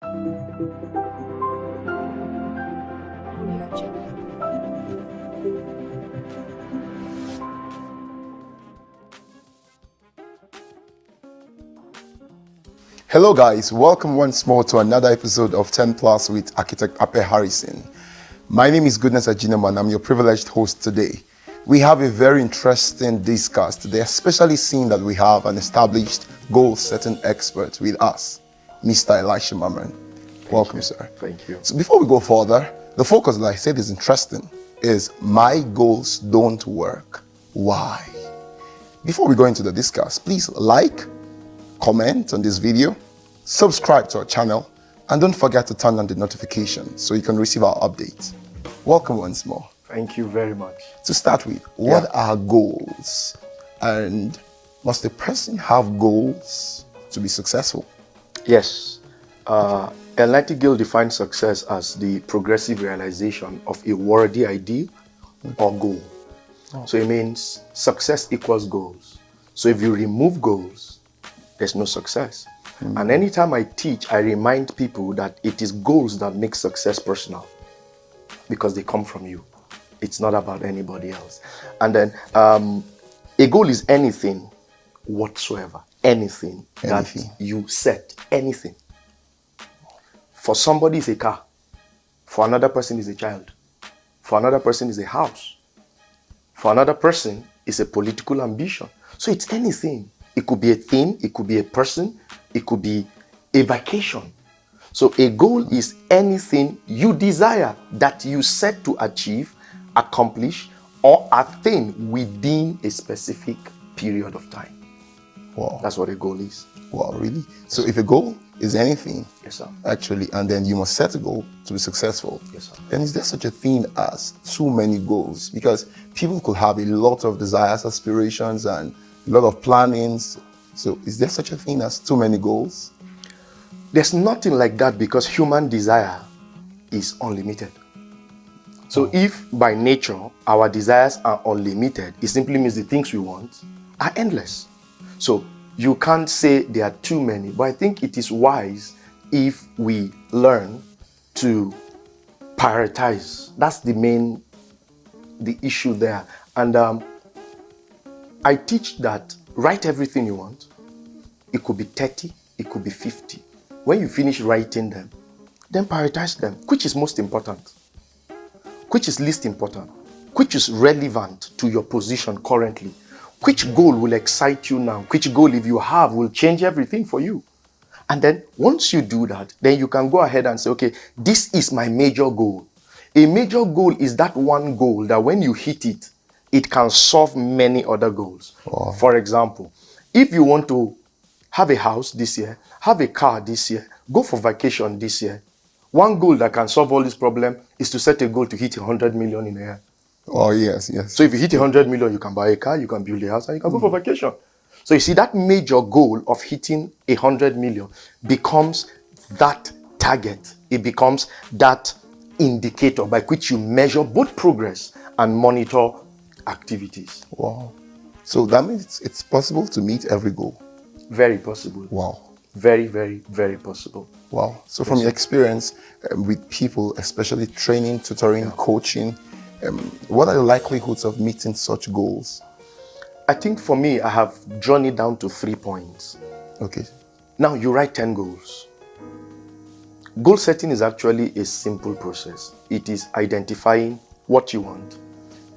Hello guys, welcome once more to another episode of 10 Plus with architect Apehharrison. My name is Goodness Ajinama and I'm your privileged host today. We have a very interesting discuss today, especially seeing that we have an established goal-setting expert with us, Mr. Elisha Mamman. Welcome, sir. Thank you. So before we go further, the focus, like I said, is interesting, is my goals don't work. Why? Before we go into the discuss, please like, comment on this video, subscribe to our channel, and don't forget to turn on the notification so you can receive our updates. Welcome once more. Thank you very much. To start with, what are goals? And must a person have goals to be successful? Yes. Nightingale defines success as the progressive realization of a worthy ideal or goal. So it means success equals goals. So if you remove goals, there's no success. And anytime I teach, I remind people that it is goals that make success personal because they come from you. It's not about anybody else. And then a goal is anything whatsoever, anything that you set, anything. For somebody it's a car, for another person is a child, for another person is a house, for another person is a political ambition. So it's anything. It could be a thing, it could be a person, it could be a vacation. So a goal is anything you desire that you set to achieve, accomplish, or attain within a specific period of time. Wow. That's what a goal is. Wow, really? So if a goal is anything, Yes, sir. actually, and then you must set a goal to be successful, Yes, sir. then is there such a thing as too many goals? Because people could have a lot of desires, aspirations, and a lot of plannings. So is there such a thing as too many goals? There's nothing like that because human desire is unlimited. So if by nature our desires are unlimited, it simply means the things we want are endless. So you can't say there are too many, but I think it is wise if we learn to prioritize. That's the issue there. And I teach that write everything you want. It could be 30, it could be 50. When you finish writing them, then prioritize them. Which is most important? Which is least important? Which is relevant to your position currently? Which goal will excite you now? Which goal, if you have, will change everything for you? And then once you do that, then you can go ahead and say, okay, this is my major goal. A major goal is that one goal that when you hit it, it can solve many other goals. Wow. For example, if you want to have a house this year, have a car this year, go for vacation this year, one goal that can solve all this problem is to set a goal to hit 100 million in a year. Oh, yes, yes. So if you hit 100 million, you can buy a car, you can build a house, and you can go for vacation. So you see, that major goal of hitting 100 million becomes that target. It becomes that indicator by which you measure both progress and monitor activities. Wow. So that means it's possible to meet every goal. Very possible. Wow. Very, very, very possible. Wow. So from your experience with people, especially training, tutoring, coaching, what are the likelihoods of meeting such goals? I think for me, I have drawn it down to 3 points. Okay. Now you write 10 goals. Goal setting is actually a simple process. It is identifying what you want,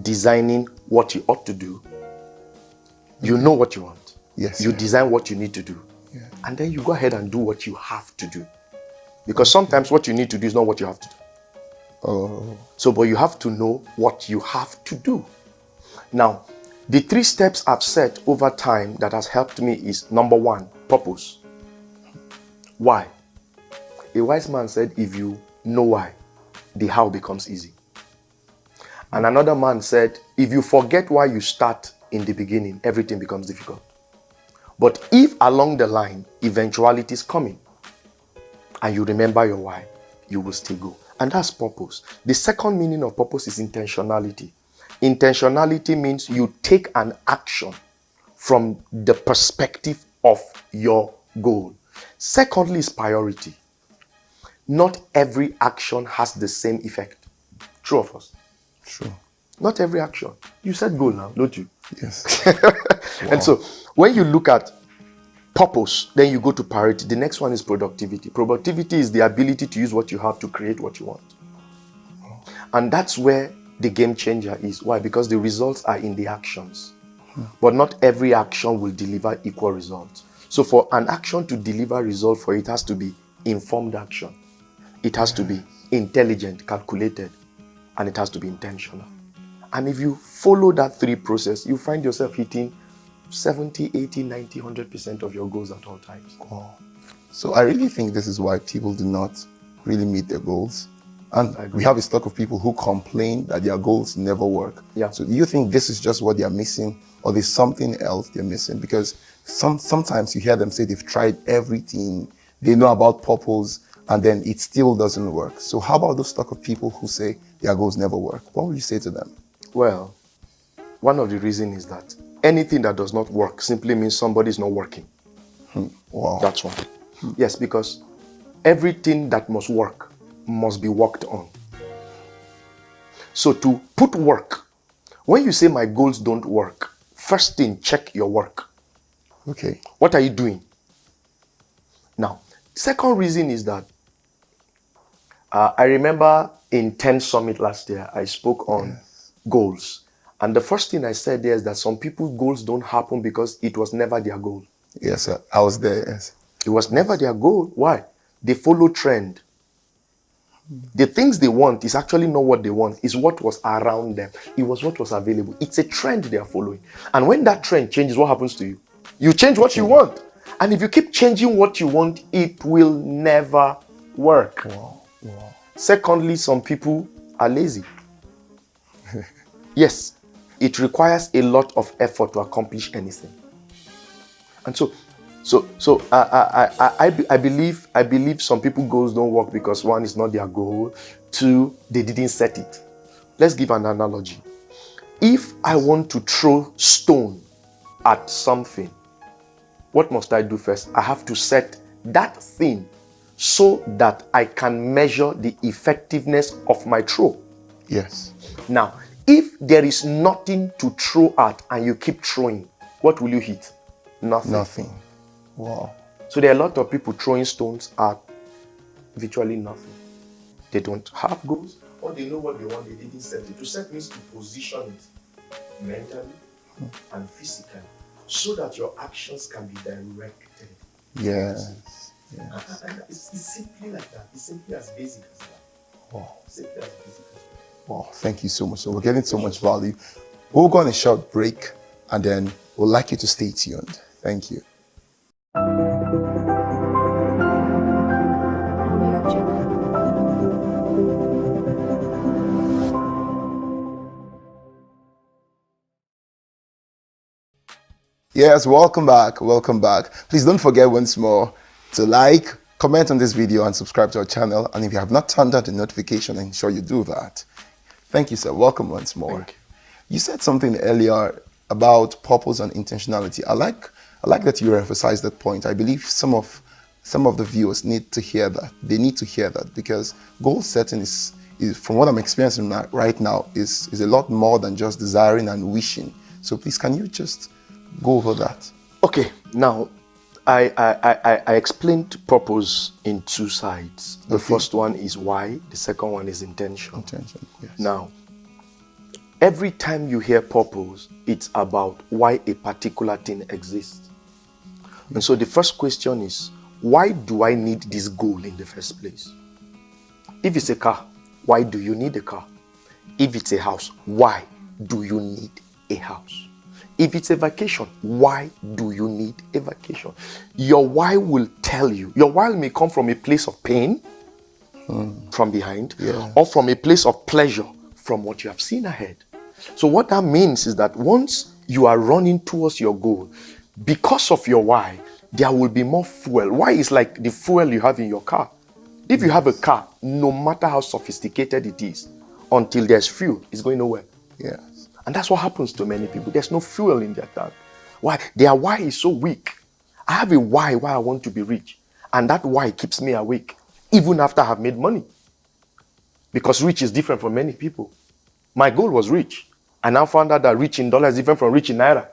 designing what you ought to do. You know what you want. Yes. You design what you need to do. Yeah. And then you go ahead and do what you have to do. Because sometimes what you need to do is not what you have to do. Oh. So, but you have to know what you have to do. Now, the 3 steps I've set over time that has helped me is number 1, purpose. Why? A wise man said, if you know why, the how becomes easy. And another man said, if you forget why you start in the beginning, everything becomes difficult. But if along the line, eventuality is coming, and you remember your why, you will still go. And that's purpose. The second meaning of purpose is intentionality. Intentionality means you take an action from the perspective of your goal. Secondly is priority. not every action has the same effect. True or false? True. Not every action. You said goal now, don't you? Yes. And so when you look at purpose, then you go to priority. The next one is productivity. Productivity is the ability to use what you have to create what you want. And that's where the game changer is. Why? Because the results are in the actions. But not every action will deliver equal results. So for an action to deliver result, for it has to be informed action. It has to be intelligent, calculated, and it has to be intentional. And if you follow that three process, you find yourself hitting 70, 80, 90, 100% of your goals at all times. Wow. So I really think this is why people do not really meet their goals. And we have a stock of people who complain that their goals never work. Yeah. So do you think this is just what they're missing, or there's something else they're missing? Because sometimes you hear them say they've tried everything, they know about purpose, and then it still doesn't work. So how about those stock of people who say their goals never work? What would you say to them? Well, one of the reasons is that anything that does not work simply means somebody is not working. Wow. That's one. Yes, because everything that must work must be worked on. So to put work, when you say my goals don't work, first thing, check your work. Okay. What are you doing? Now, second reason is that I remember in 10 Summit last year, I spoke on goals. And the first thing I said there is that some people's goals don't happen because it was never their goal. Yes, sir. I was there, yes. It was never their goal. Why? They follow trend. The things they want is actually not what they want. It's what was around them. It was what was available. It's a trend they are following. And when that trend changes, what happens to you? You change what you want. And if you keep changing what you want, it will never work. Wow. Wow. Secondly, some people are lazy. Yes, it requires a lot of effort to accomplish anything. And so I believe some people goals don't work because one is not their goal, two, they didn't set it. Let's give an analogy. If I want to throw stone at something, what must I do first? I have to set that thing so that I can measure the effectiveness of my throw. Yes. Now, if there is nothing to throw at and you keep throwing, what will you hit? Nothing. Nothing. Wow. So there are a lot of people throwing stones at virtually nothing. They don't have goals, or they know what they want, they didn't set it. To set means to position it mentally and physically so that your actions can be directed. Yes. Yes. And it's simply like that. It's simply as basic as that. Wow. Simply as basic as that. Wow. Thank you so much. So we're getting so much value. We'll go on a short break and then we'd like you to stay tuned. Thank you. Yes, welcome back. Welcome back. Please don't forget once more to like, comment on this video, and subscribe to our channel. And if you have not turned on the notification, ensure you do that. Thank you, sir. Welcome once more. Thank you. You said something earlier about purpose and intentionality. I like that you emphasized that point. I believe some of the viewers need to hear that. They need to hear that because goal setting is from what I'm experiencing right now, is a lot more than just desiring and wishing. So please, can you just go over that? Okay, now I explained purpose in two sides. The first one is why, the second one is intention. Intention, yes. Now, every time you hear purpose, it's about why a particular thing exists. And so the first question is, why do I need this goal in the first place? If it's a car, why do you need a car? If it's a house, why do you need a house? If it's a vacation, why do you need a vacation? Your why will tell you. Your why may come from a place of pain, from behind, or from a place of pleasure, from what you have seen ahead. So what that means is that once you are running towards your goal, because of your why, there will be more fuel. Why is like the fuel you have in your car. If you have a car, no matter how sophisticated it is, until there's fuel, it's going nowhere. Yes. And that's what happens to many people. There's no fuel in their tank. Why? Their why is so weak. I have a why I want to be rich. And that why keeps me awake. even after I have made money. Because rich is different for many people. My goal was rich. I now found out that rich in dollars is different from rich in naira.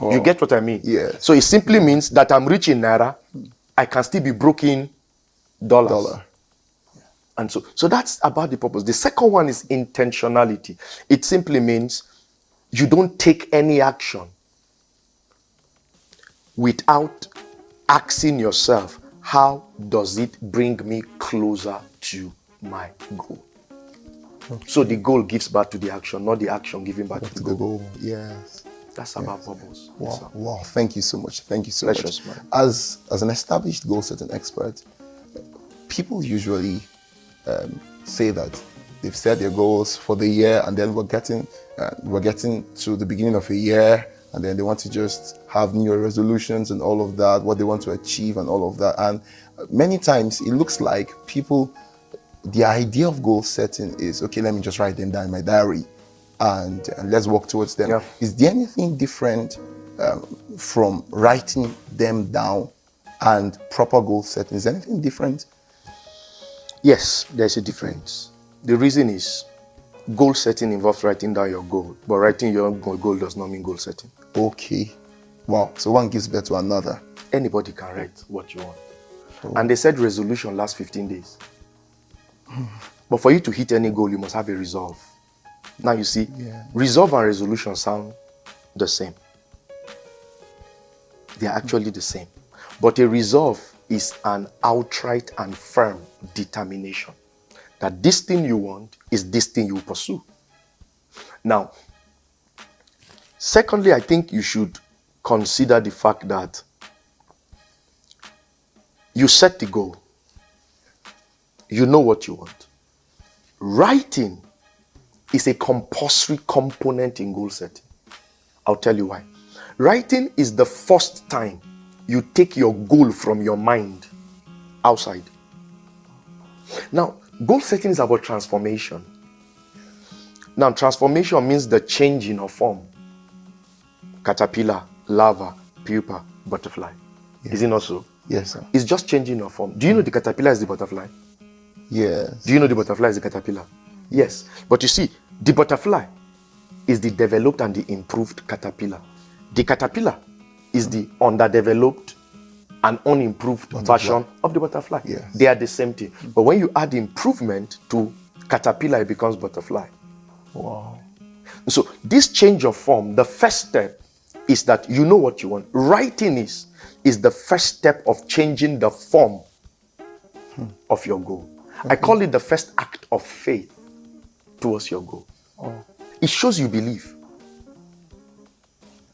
You get what I mean? Yes. So it simply means that I'm rich in naira, I can still be broke in dollars. Dollar. And so that's about the purpose. The second one is intentionality. It simply means you don't take any action without asking yourself, how does it bring me closer to my goal? Okay. So the goal gives back to the action, not the action giving back to the goal. Yes. That's about purpose. Wow. Yes, Wow. Thank you so much. Thank you so Precious much. man. As an established goal setting expert, people usually say that they've set their goals for the year, and then we're getting to the beginning of a year, and then they want to just have new resolutions and all of that, what they want to achieve and all of that. And many times it looks like people, the idea of goal setting is, okay, let me just write them down in my diary and let's work towards them. Yeah. Is there anything different from writing them down and proper goal setting? Is there anything different? Yes, there's a difference. The reason is goal setting involves writing down your goal, but writing your own goal does not mean goal setting. Okay. Wow. So one gives birth to another. Anybody can write what you want. And they said resolution lasts 15 days. But for you to hit any goal, you must have a resolve. Now you see, resolve and resolution sound the same. They are actually the same. But a resolve is an outright and firm determination that this thing you want is this thing you pursue. Now, secondly, I think you should consider the fact that you set the goal. You know what you want. Writing is a compulsory component in goal setting. I'll tell you why. Writing is the first time you take your goal from your mind outside. Now, goal setting is about transformation. Now, transformation means the changing of form. Caterpillar, larva, pupa, butterfly. Yes. Is it not so? Yes, sir. It's just changing of form. Do you know the caterpillar is the butterfly? Yes. Do you know the butterfly is the caterpillar? Yes. But you see, the butterfly is the developed and the improved caterpillar. The caterpillar is the underdeveloped and unimproved version of the butterfly. Yes. They are the same thing. But when you add improvement to caterpillar, it becomes butterfly. Wow. So this change of form, the first step is that you know what you want. Writing is the first step of changing the form of your goal. Okay. I call it the first act of faith towards your goal. Oh. It shows you believe.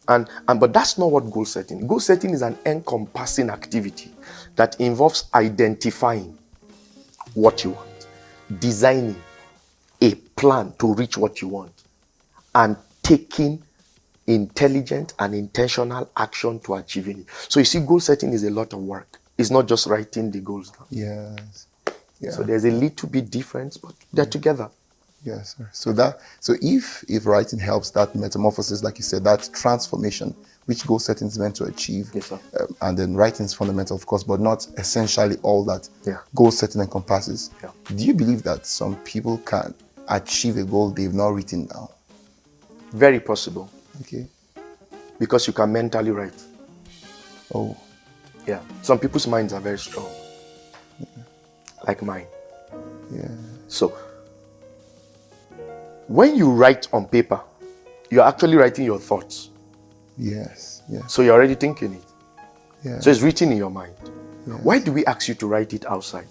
But that's not what goal setting. Goal setting is an encompassing activity that involves identifying what you want, designing a plan to reach what you want, and taking intelligent and intentional action to achieving it. So you see, goal setting is a lot of work. It's not just writing the goals down. Yes. Yeah. So there's a little bit difference, but they're together. Yes, sir. So if writing helps that metamorphosis, like you said, that transformation, which goal setting is meant to achieve, yes, sir. And then writing is fundamental, of course, but not essentially all that goal setting encompasses. Yeah. Do you believe that some people can achieve a goal they've not written down? Very possible. Okay. Because you can mentally write. Oh. Yeah. Some people's minds are very strong. Yeah. Like mine. Yeah. So when you write on paper, you're actually writing your thoughts. Yes. Yes. So you're already thinking it. Yeah. So it's written in your mind. Yes. Why do we ask you to write it outside?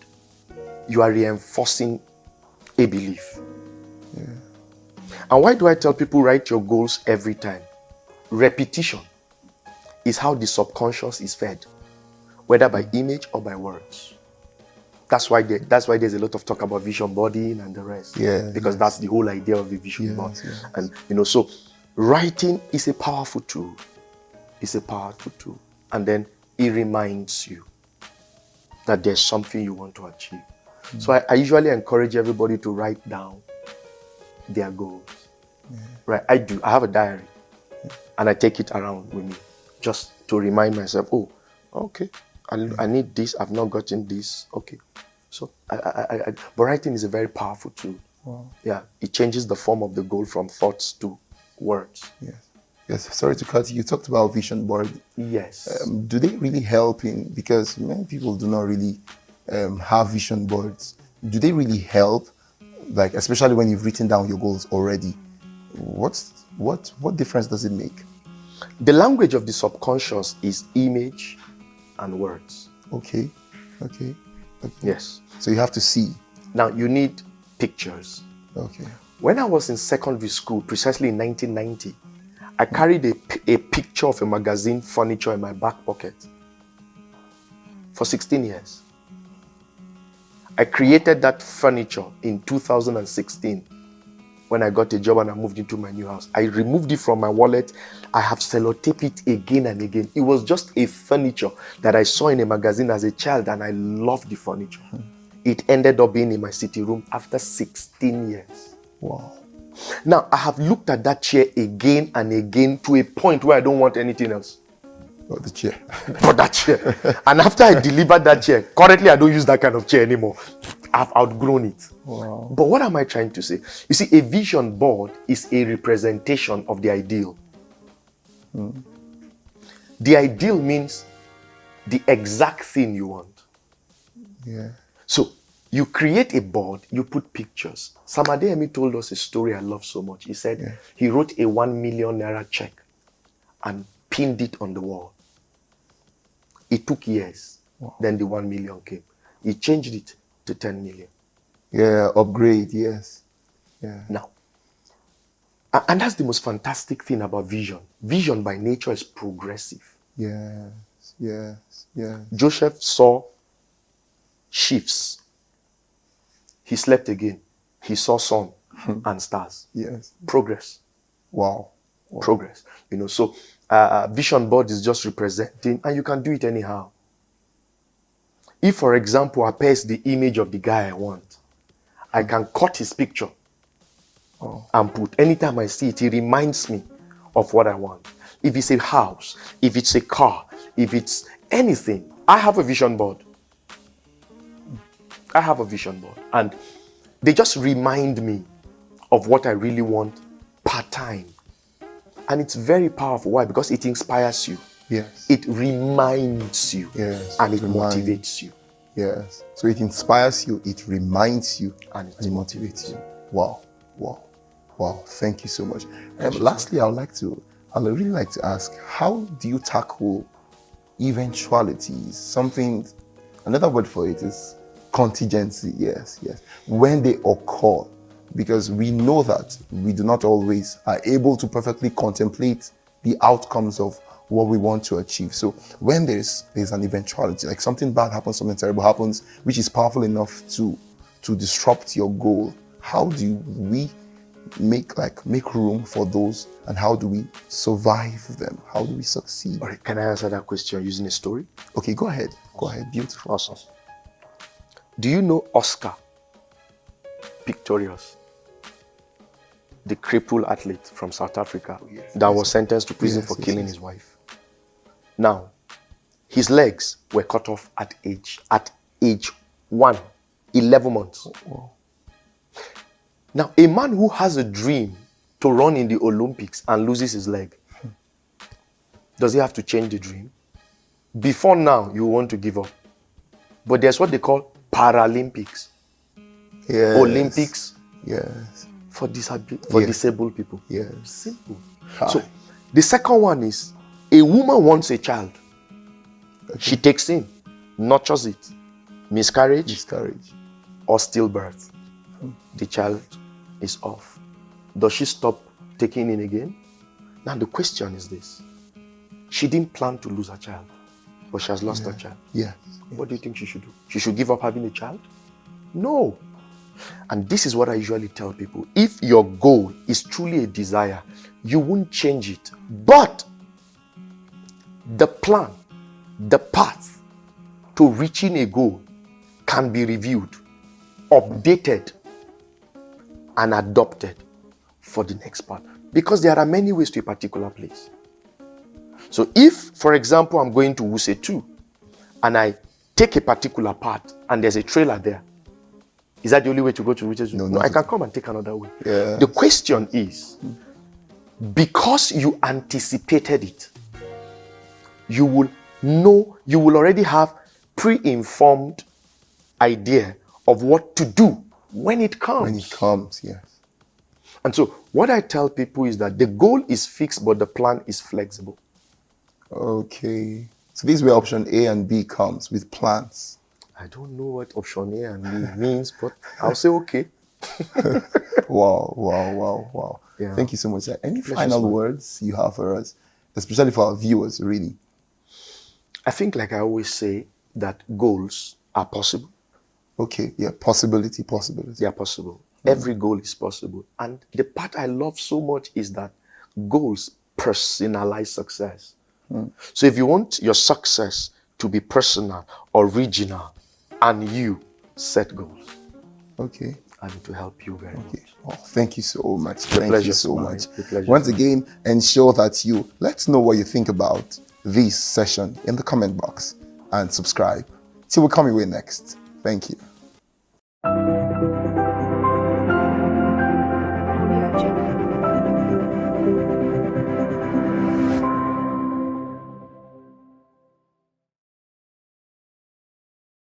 You are reinforcing a belief. Yeah. And why do I tell people write your goals every time? Repetition is how the subconscious is fed, whether by image or by words. That's why there's a lot of talk about vision boarding and the rest. Yeah. Because that's the whole idea of the vision board. Yes. And so writing is a powerful tool. It's a powerful tool. And then it reminds you that there's something you want to achieve. Mm. So I usually encourage everybody to write down their goals. Yeah. Right? I have a diary. Yeah. And I take it around with me just to remind myself, oh, okay, I need this. I've not gotten this. Okay. So, but writing is a very powerful tool. Wow. Yeah, it changes the form of the goal from thoughts to words. Yes. Yes. Sorry to cut you. You talked about vision board. Yes. Do they really help in, because many people do not really have vision boards. Do they really help? Like, especially when you've written down your goals already. What difference does it make? The language of the subconscious is image and words. Okay. Yes. So you have to see. Now you need pictures. Okay. When I was in secondary school, precisely in 1990, I carried a picture of a magazine furniture in my back pocket for 16 years. I created that furniture in 2016 when I got a job and I moved into my new house. I removed it from my wallet. I have sellotaped it again and again. It was just a furniture that I saw in a magazine as a child, and I loved the furniture. It ended up being in my sitting room after 16 years. Wow. Now, I have looked at that chair again and again to a point where I don't want anything else. Oh, the chair. But that chair. And after I delivered that chair, currently I don't use that kind of chair anymore. I've outgrown it. Wow. But what am I trying to say? You see, a vision board is a representation of the ideal. The ideal means the exact thing you want. Yeah. So you create a board, you put pictures. Sam Adeyemi told us a story I love so much. He said he wrote a 1 million naira check and pinned it on the wall. It took years. Wow. Then the 1 million came. He changed it to 10 million. Yeah, upgrade, yes. Yeah. Now, and that's the most fantastic thing about vision. Vision by nature is progressive. Yes. Joseph saw shifts. He slept again. He saw sun and stars. Yes. Progress. Wow. Progress. So vision board is just representing, and you can do it anyhow. If, for example, Apeh is the image of the guy I want, I can cut his picture and put. Anytime I see it, it reminds me of what I want. If it's a house, if it's a car, if it's anything, I have a vision board. And they just remind me of what I really want part time. And it's very powerful. Why? Because it inspires you. Yes. It reminds you. Yes. And it motivates you. Yes. So it inspires you, it reminds you, And it motivates you. Wow. Thank you so much. Lastly, I'd really like to ask, how do you tackle eventualities? Another word for it is contingency. Yes. When they occur, because we know that we do not always are able to perfectly contemplate the outcomes of what we want to achieve. So when there's an eventuality, like something bad happens, something terrible happens, which is powerful enough to disrupt your goal, how do we make room for those, and how do we survive them? How do we succeed? All right, can I answer that question using a story? Okay, go ahead. Beautiful. Awesome. Do you know Oscar Pistorius, the crippled athlete from South Africa that was sentenced to prison for killing his wife? Now, his legs were cut off at age 11 months. Wow. Now, a man who has a dream to run in the Olympics and loses his leg, does he have to change the dream? Before now, you want to give up. But there's what they call Paralympics. Yes. Olympics. Yes. For disabled people. Yes. Simple. Hi. So, the second one is, a woman wants a child. Okay. She takes in, nurtures it. Miscarriage or stillbirth. The child is off. Does she stop taking in again? Now the question is this. She didn't plan to lose her child, but she has lost her child. Yes. What do you think she should do? She should give up having a child? No. And this is what I usually tell people. If your goal is truly a desire, you won't change it. But the plan, the path to reaching a goal can be reviewed, updated, and adopted for the next part. Because there are many ways to a particular place. So if, for example, I'm going to Wuse 2, and I take a particular part and there's a trailer there, is that the only way to go to riches? No, I can come and take another way. Yes. The question is, because you anticipated it, you will know, you will already have pre-informed idea of what to do when it comes. When it comes, yes. And so what I tell people is that the goal is fixed, but the plan is flexible. Okay. So this is where option A and B comes, with plans. I don't know what option A and B means, but I'll say okay. Wow. Yeah. Thank you so much, sir. Any Pleasure's final mine. words you have for us, especially for our viewers, really? I think, like I always say, that goals are possible. Okay, yeah, possibility. They are possible. Every goal is possible. And the part I love so much is that goals personalize success. So if you want your success to be personal, original, and you set goals, Okay. and it will help you very much. Oh, thank you so much. Thank you pleasure's so mine. much. The pleasure's Once mine. again, ensure that you let us know what you think about this session in the comment box and subscribe. Till we come your way next. Thank you.